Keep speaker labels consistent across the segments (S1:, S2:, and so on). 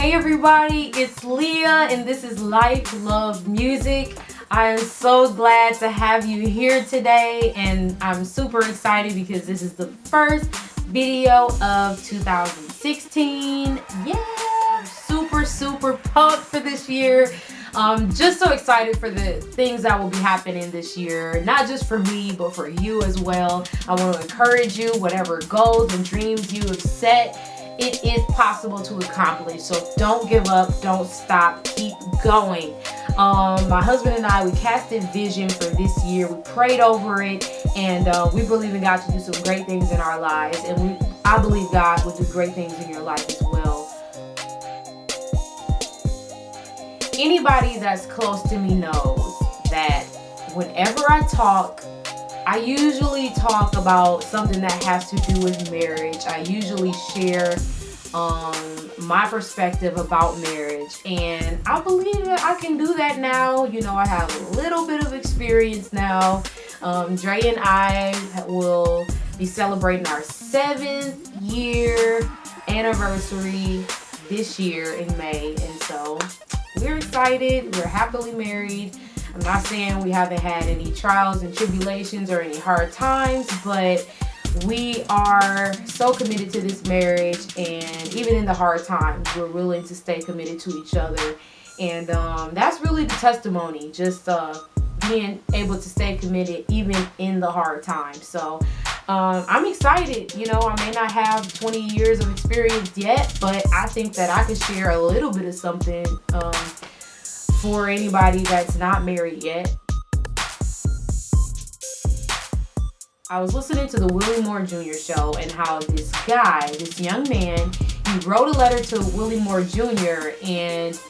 S1: Hey everybody, it's Leah and this is Life, Love, Music. I am so glad to have you here today and I'm super excited because this is the first video of 2016. Yeah, super pumped for this year. Just so excited for the things that will be happening this year, not just for me, but for you as well. I want to encourage you, whatever goals and dreams you have set, it is possible to accomplish. So don't give up, don't stop, keep going. My husband and I, we casted vision for this year. We prayed over it, and we believe in God to do some great things in our lives. And I believe God will do great things in your life as well. Anybody that's close to me knows that whenever I talk, I usually talk about something that has to do with marriage. I usually share my perspective about marriage, and I believe that I can do that now. You know, I have a little bit of experience now. Dre and I will be celebrating our 7th year anniversary this year in May, and so we're excited. We're happily married. I'm not saying we haven't had any trials and tribulations or any hard times, but we are so committed to this marriage, and even in the hard times, we're willing to stay committed to each other. And that's really the testimony, just being able to stay committed even in the hard times. So I'm excited. You know, I may not have 20 years of experience yet, but I think that I could share a little bit of something for anybody that's not married yet. I was listening to the Willie Moore Jr. show, and how this guy, this young man, he wrote a letter to Willie Moore Jr. and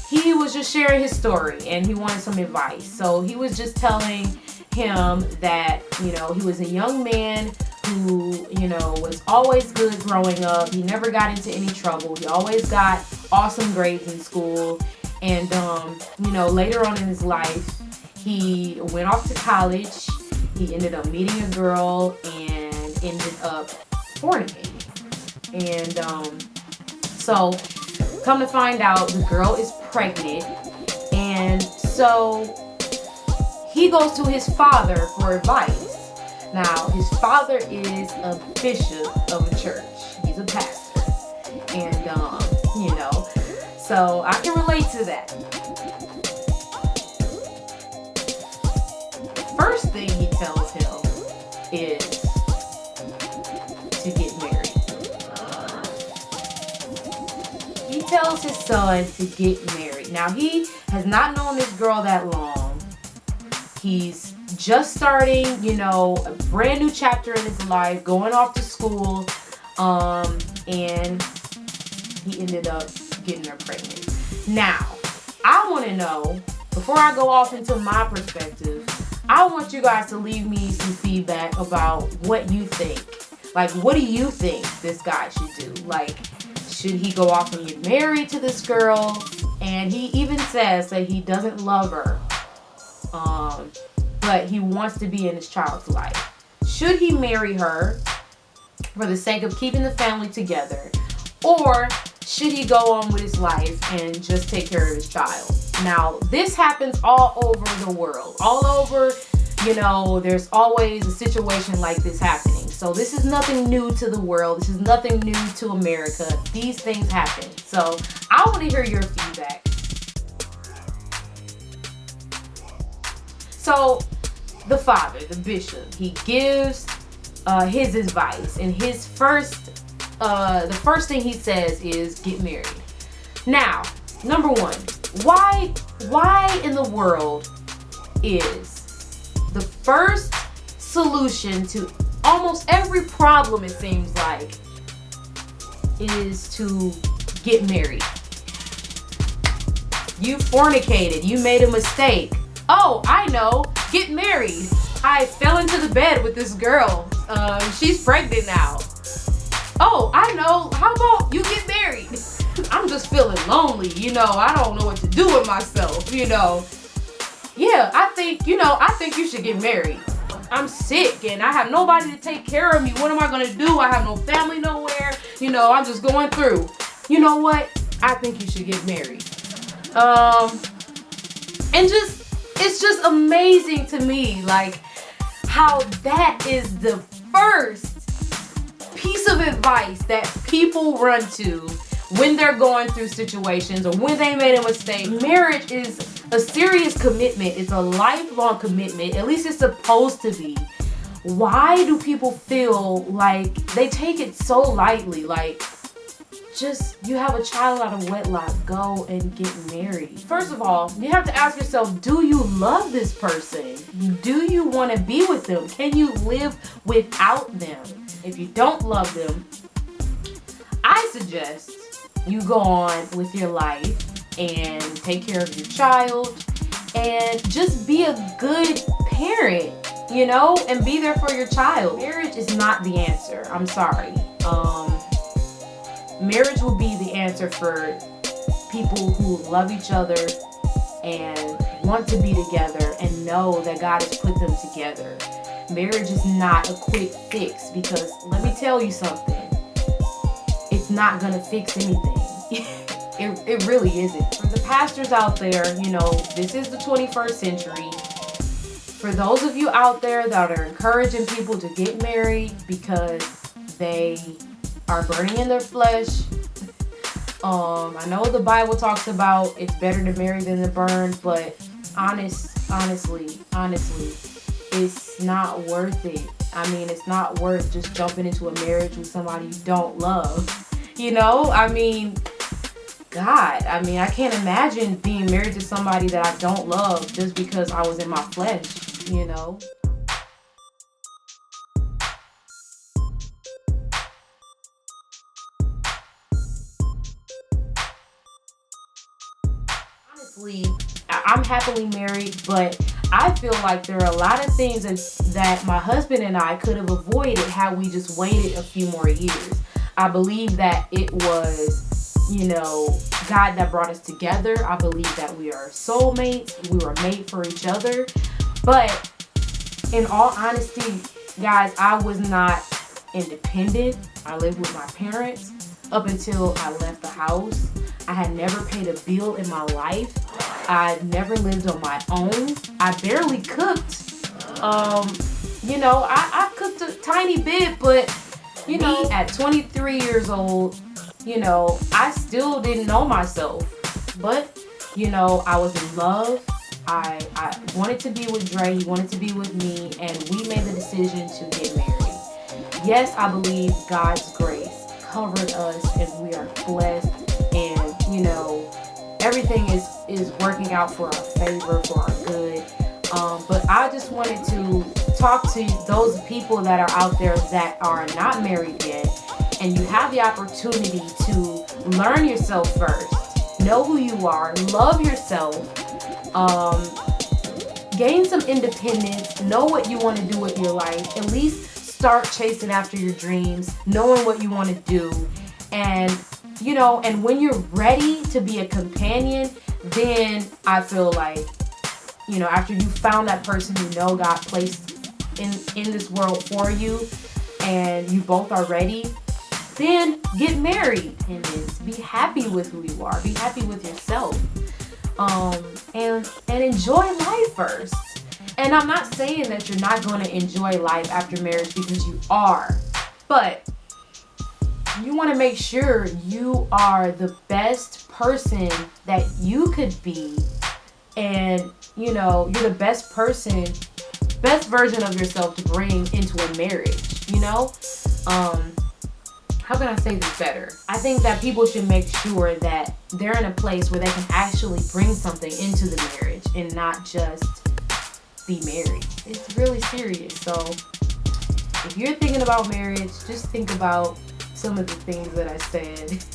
S1: he was just sharing his story and he wanted some advice. So he was just telling him that, you know, he was a young man who, you know, was always good growing up. He never got into any trouble. He always got awesome grades in school. And, you know, later on in his life, he went off to college. He ended up meeting a girl and ended up fornicating. And so come to find out, the girl is pregnant. And so he goes to his father for advice. Now, his father is a bishop of a church. He's a pastor. And, you know, so I can relate to that. The first thing he tells him is to get married. He tells his son to get married. Now, he has not known this girl that long. He's just starting, you know, a brand new chapter in his life, going off to school, and he ended up getting her pregnant. Now, I want to know, before I go off into my perspective, I want you guys to leave me some feedback about what you think. Like, what do you think this guy should do? Like, should he go off and get married to this girl? And he even says that he doesn't love her, but he wants to be in his child's life. Should he marry her for the sake of keeping the family together? Or should he go on with his life and just take care of his child? Now, this happens all over the world. All over, you know, there's always a situation like this happening. So this is nothing new to the world. This is nothing new to America. These things happen. So I want to hear your feedback. So the father, the bishop, he gives his advice, and his the first thing he says is get married. Now, number one, why in the world is the first solution to almost every problem, it seems like, is to get married? You fornicated, you made a mistake. Oh, I know, get married. I fell into the bed with this girl. She's pregnant now. Oh, I know, how about you get married? I'm just feeling lonely, you know, I don't know what to do with myself, you know. Yeah, I think you should get married. I'm sick and I have nobody to take care of me. What am I gonna do? I have no family nowhere. You know, I'm just going through. You know what? I think you should get married. And it's just amazing to me, like, how that is the first piece of advice that people run to when they're going through situations or when they made a mistake. Marriage is a serious commitment. It's a lifelong commitment. At least it's supposed to be. Why do people feel like they take it so lightly? Like, just, you have a child out of wedlock, go and get married. First of all, you have to ask yourself, do you love this person? Do you want to be with them? Can you live without them? If you don't love them, I suggest you go on with your life and take care of your child and just be a good parent, you know, and be there for your child. Marriage is not the answer. I'm sorry. Marriage will be the answer for people who love each other and want to be together and know that God has put them together. Marriage is not a quick fix, because let me tell you something, it's not gonna fix anything. It really isn't. For the pastors out there, you know, this is the 21st century. For those of you out there that are encouraging people to get married because they are burning in their flesh, I know the Bible talks about it's better to marry than to burn, but honestly, it's not worth it. I mean, it's not worth just jumping into a marriage with somebody you don't love. You know, I mean, God, I mean, I can't imagine being married to somebody that I don't love just because I was in my flesh, you know. Honestly, I'm happily married, but I feel like there are a lot of things that my husband and I could have avoided had we just waited a few more years. I believe that it was, you know, God that brought us together. I believe that we are soulmates. We were made for each other. But in all honesty, guys, I was not independent. I lived with my parents up until I left the house. I had never paid a bill in my life. I never lived on my own. I barely cooked. You know, I cooked a tiny bit, but, you know, at 23 years old, you know, I still didn't know myself. But, you know, I was in love. I wanted to be with Dre. He wanted to be with me. And we made the decision to get married. Yes, I believe God's grace covered us and we are blessed. And, you know, everything is working out for our favor, for our good. But I just wanted to talk to those people that are out there that are not married yet, and you have the opportunity to learn yourself first, know who you are, love yourself, gain some independence, know what you want to do with your life, at least start chasing after your dreams, knowing what you want to do, and, you know, and when you're ready to be a companion, then I feel like, you know, after you found that person you know God placed in this world for you and you both are ready, then get married and then be happy with who you are. Be happy with yourself. And enjoy life first. And I'm not saying that you're not going to enjoy life after marriage, because you are. But you want to make sure you are the best person that you could be. And, you know, you're the best person, best version of yourself to bring into a marriage, you know? How can I say this better? I think that people should make sure that they're in a place where they can actually bring something into the marriage and not just be married. It's really serious. So if you're thinking about marriage, just think about some of the things that I said.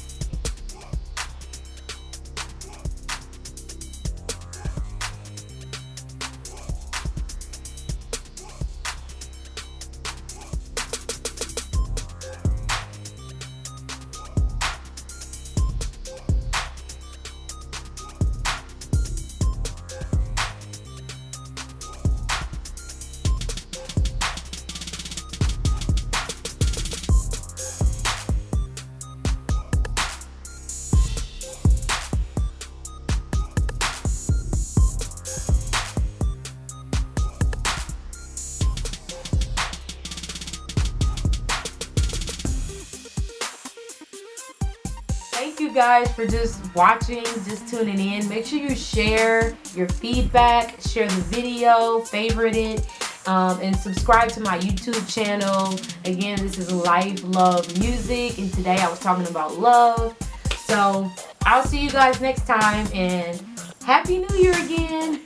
S1: guys for just watching, just tuning in. Make sure you share your feedback, share the video, favorite it, and subscribe to my YouTube channel. Again, this is Life, Love, Music, and today I was talking about love. So I'll see you guys next time, and Happy New Year again.